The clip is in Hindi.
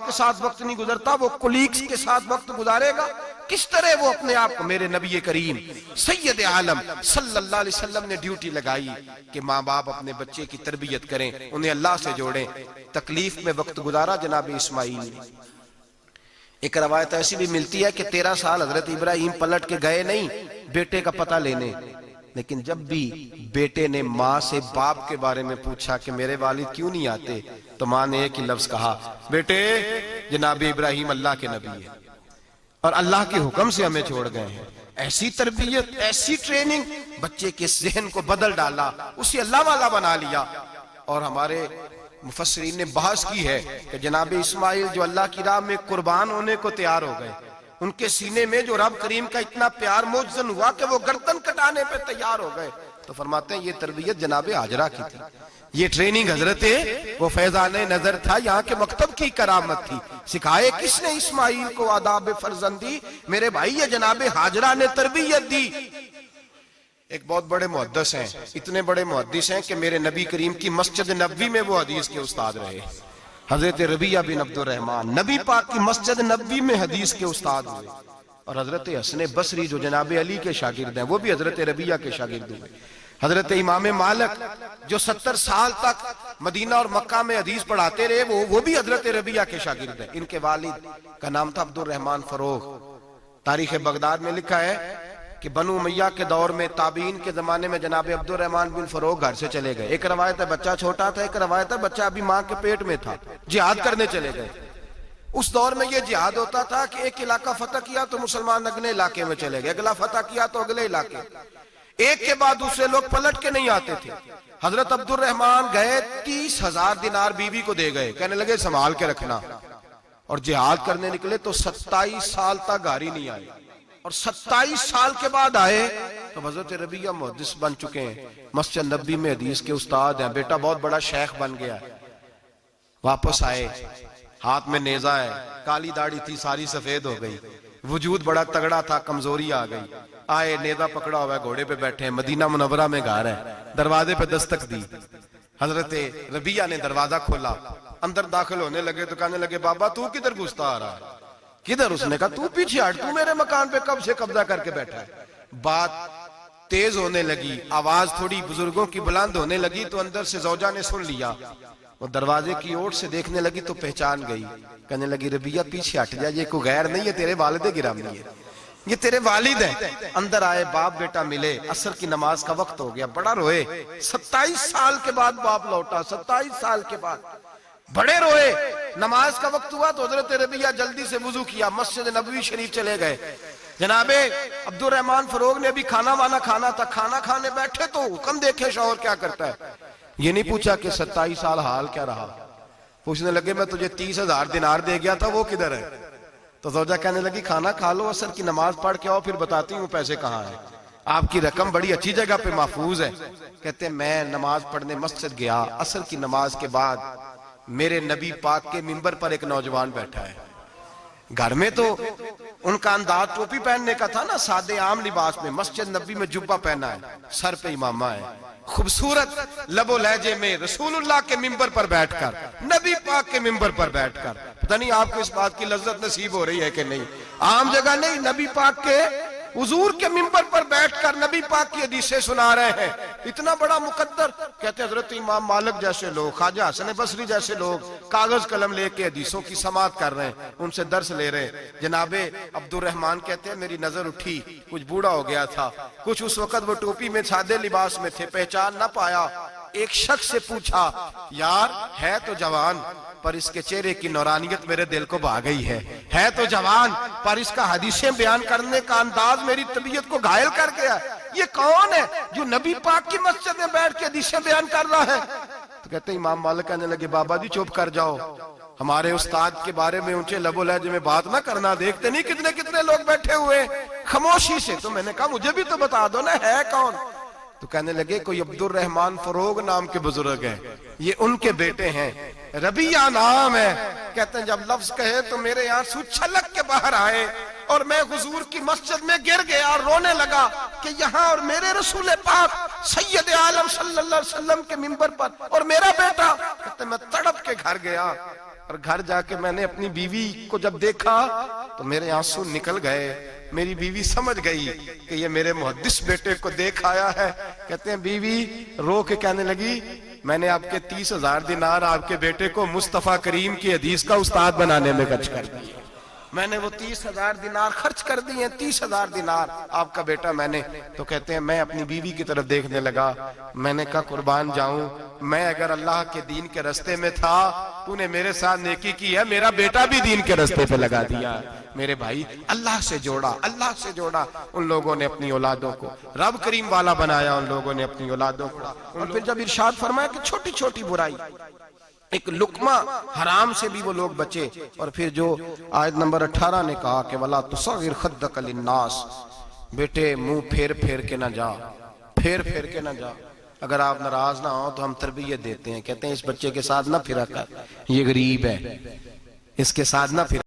के साथ वक्त नहीं गुजरता, वो कुलीग्स के साथ वक्त गुजारेगा। किस तरह वो अपने आप को, मेरे नबी करीम सैयद आलम सल्लल्लाहु अलैहि वसल्लम ने ड्यूटी लगाई कि माँ बाप अपने बच्चे की तरबियत करें, उन्हें अल्लाह से जोड़ें। तकलीफ में वक्त गुजारा जनाब इस्माइल ने। एक रवायत ऐसी भी मिलती है कि 13 साल हजरत इब्राहिम पलट के गए नहीं बेटे का पता लेने, लेकिन जब भी बेटे ने माँ से बाप के बारे में पूछा कि मेरे वालिद क्यों नहीं आते, तो माँ ने एक ही लफ्ज कहा, बेटे जनाब इब्राहिम अल्लाह के नबी है और अल्लाह के हुक्म से हमें छोड़ गए हैं। ऐसी तरबियत, ऐसी ट्रेनिंग, बच्चे के ज़हन को बदल डाला, उसे अल्लाह वाला बना लिया। और हमारे मुफस्सिरीन ने बहस की है कि जनाब इस्माइल जो अल्लाह की राह में कुर्बान होने को तैयार हो गए, उनके सीने में जो रब करीम का इतना प्यार मौजूद हुआ कि वो गर्दन कटाने पे तैयार हो गए, तो फरमाते हैं ये तरबियत जनाब हाजरा की थी, ये ट्रेनिंग हजरत वो फैजाने नजर था, यहाँ के मकतब की करामत थी। सिखाए किसने इस्माइल को आदाब फर्जंदी? मेरे भाई ये जनाब हाजरा ने तरबियत दी। एक बहुत बड़े मुहद्दिस हैं, इतने बड़े मुहद्दिस हैं कि मेरे नबी करीम की मस्जिद नबवी में वो हदीस के उस्ताद रहे। हजरत रबिया बिन अब्दुर्रहमान नबी पाक की मस्जिद नबवी में हदीस के उस्ताद हुए। और हजरत हसन बसरी जो जनाब अली के शागिर्द हैं, वो भी हजरत रबिया के शागिर्द हुए। हजरत इमाम मालिक जो 70 साल तक मदीना और मक्का में हदीस पढ़ाते रहे, वो भी हजरत रबिया के शागिर्द हैं। इनके वालिद का नाम था अब्दुर्रहमान फरोग। तारीख बगदाद में लिखा है कि बनु उमैया के दौर में, ताबीन के जमाने में जनाब अब्दुर्रहमान बिन फरोग घर से चले गए। एक रवायत है बच्चा छोटा था, एक रवायत है बच्चा अभी माँ के पेट में था, जिहाद करने चले गए। उस दौर में ये जिहाद होता था कि एक इलाका फतह किया तो मुसलमान अगले इलाके में चले गए, अगला फतह किया तो अगले इलाके, एक के बाद दूसरे लोग पलट के नहीं आते थे। हजरत अब्दुर्रहमान गए, 30,000 दिनार बीवी को दे गए, कहने लगे संभाल के रखना। और जिहाद करने निकले तो 27 साल तक गाड़ी नहीं आई, और 27 साल के बाद आए तो हजरत रबिया मुहद्दिस बन चुके हैं, मस्जिद नबी में हदीस के उस्ताद हैं, बेटा बहुत बड़ा शेख बन गया। वापस आए, हाथ में नेजा है, काली दाढ़ी थी सारी सफेद हो गई, वजूद बड़ा तगड़ा था, कमजोरी आ गई। आए, नेजा पकड़ा हुआ है, घोड़े पे बैठे हैं, मदीना मुनव्वरा में घर है, दरवाजे पे दस्तक दी। हजरत रबिया ने दरवाजा खोला, अंदर दाखिल होने लगे तो कहने लगे, बाबा तू किधर घुसता आ रहा है? किधर? उसने कहा, तू पीछे हट, तू मेरे मकान पे कब से कब्जा करके बैठा है। बात तेज होने लगी, आवाज थोड़ी बुजुर्गों की बुलंद होने लगी, तो अंदर से जौजा ने सुन लिया। वो दरवाजे की ओर से देखने लगी तो पहचान गई, कहने लगी, रबिया पीछे हट जा, ये कोई गैर नहीं है, तेरे वालिद गिरामी है, ये तेरे वालिद है। अंदर आए, बाप बेटा मिले, असर की नमाज का वक्त हो गया, बड़ा रोए। 27 साल के बाद बाप लौटा, 27 साल के बाद बड़े रोए। नमाज का वक्त हुआ तो हजरत रबिया जल्दी से वुजू किया, मस्जिद नबवी शरीफ चले गए। जनाबे अब्दुर्रहमान फरोग ने भी खाना वाना खाना था, खाना खाने बैठे तो हुक्म देखे शौहर क्या करता है। ये नहीं पूछा कि 27 साल हाल क्या रहा, पूछने लगे, मैं तुझे 30,000 दिनार दे गया था, वो किधर है? तो जोजा कहने लगी, खाना खा लो, असर की नमाज पढ़ के आओ, फिर बताती हूँ पैसे कहाँ है, आपकी रकम बड़ी अच्छी जगह पे महफूज है। कहते मैं नमाज पढ़ने मस्जिद गया, असर की नमाज के बाद मेरे नबी पाक के मिंबर पर एक नौजवान बैठा है। घर में तो उनका अंदाज टोपी पहनने का था ना, सादे आम लिबास में, मस्जिद नबी में जुब्बा पहना है, सर पे इमामा है, खूबसूरत लबो लहजे में रसूलुल्लाह के मिंबर पर बैठकर, नबी पाक के मिंबर पर बैठकर, पता नहीं आपको इस बात की लज्जत नसीब हो रही है कि नहीं, आम जगह नहीं, नबी पाक के हुजूर के मिंबर पर बैठकर नबी पाक की हदीसें सुना रहे हैं, इतना बड़ा मुकद्दर। कहते हजरत इमाम मालिक जैसे लोग, ख्वाजा हसन बसरी जैसे लोग कागज कलम लेके हदीसों की समाअत कर रहे हैं, उनसे दर्स ले रहे हैं। जनाबे अब्दुर्रहमान कहते हैं मेरी नजर उठी, कुछ बूढ़ा हो गया था, कुछ उस वक्त वो टोपी में सादे लिबास में थे, पहचान ना पाया। एक शख्स से पूछा, यार है तो जवान पर इसके चेहरे की नौरानियत मेरे दिल को भा गई है तो जवान पर इसका हदीसें बयान करने का अंदाज मेरी तबीयत को घायल कर गया। ये कौन है जो नबी पाक की मस्जिद में बैठ के हदीसें बयान कर रहा है? तो कहते इमाम मालिक कहने लगे, बाबा जी चुप कर जाओ, हमारे उस्ताद के बारे में ऊंचे लबो लहजे में बात ना करना, देखते नहीं कितने कितने लोग बैठे हुए खामोशी से। तो मैंने कहा मुझे भी तो बता दो ना, है कौन? तो कहने लगे कोई अब्दुर्रहमान फरोग नाम के बुजुर्ग हैं, ये उनके बेटे हैं, रबिया नाम है। कहते हैं जब लफ्ज कहे तो मेरे आंसू छलक के बाहर आए और मैं हुजूर की मस्जिद में गिर गया और रोने लगा कि यहाँ और मेरे रसूल पाक सैयद आलम सल्लल्लाहु अलैहि वसल्लम के मिंबर पर और मेरा बेटा। कहते मैं तड़प के घर गया, और घर जाके मैंने अपनी बीवी को जब देखा तो मेरे आंसू निकल गए। मेरी बीवी समझ गई कि ये मेरे मुहद्दिस बेटे को देख आया है। कहते हैं बीवी रो के कहने लगी, मैंने आपके 30,000 दिनार आपके बेटे को मुस्तफा करीम की हदीस का उस्ताद बनाने में खर्च कर दिए। मैंने वो 30,000 दिनार खर्च कर दिए, 30,000 दिनार आपका बेटा मैंने। तो कहते हैं मैं अपनी बीवी की तरफ देखने लगा, मैंने कहा कुर्बान जाऊं, मैं अगर अल्लाह के दीन के रास्ते में था, तूने मेरे साथ नेकी की है, मेरा बेटा भी दीन के रास्ते पे लगा दिया। मेरे भाई अल्लाह से जोड़ा, अल्लाह से जोड़ा। उन लोगों ने अपनी औलादों को रब करीम वाला बनाया, उन लोगों ने अपनी औलादों को। और फिर जब इरशाद फरमाया कि छोटी छोटी बुराई, एक लुकमा हराम से भी वो लोग बचे। और फिर जो आयत नंबर 18 ने कहा कि वला तुसगिर खद्दक लिन्नास, बेटे मुंह फेर फेर के ना जा, फेर फेर के ना जा। अगर आप नाराज ना हो तो हम तरबियत देते हैं, कहते हैं इस बच्चे के साथ ना फिरा कर, ये गरीब है, इसके साथ ना फिरा।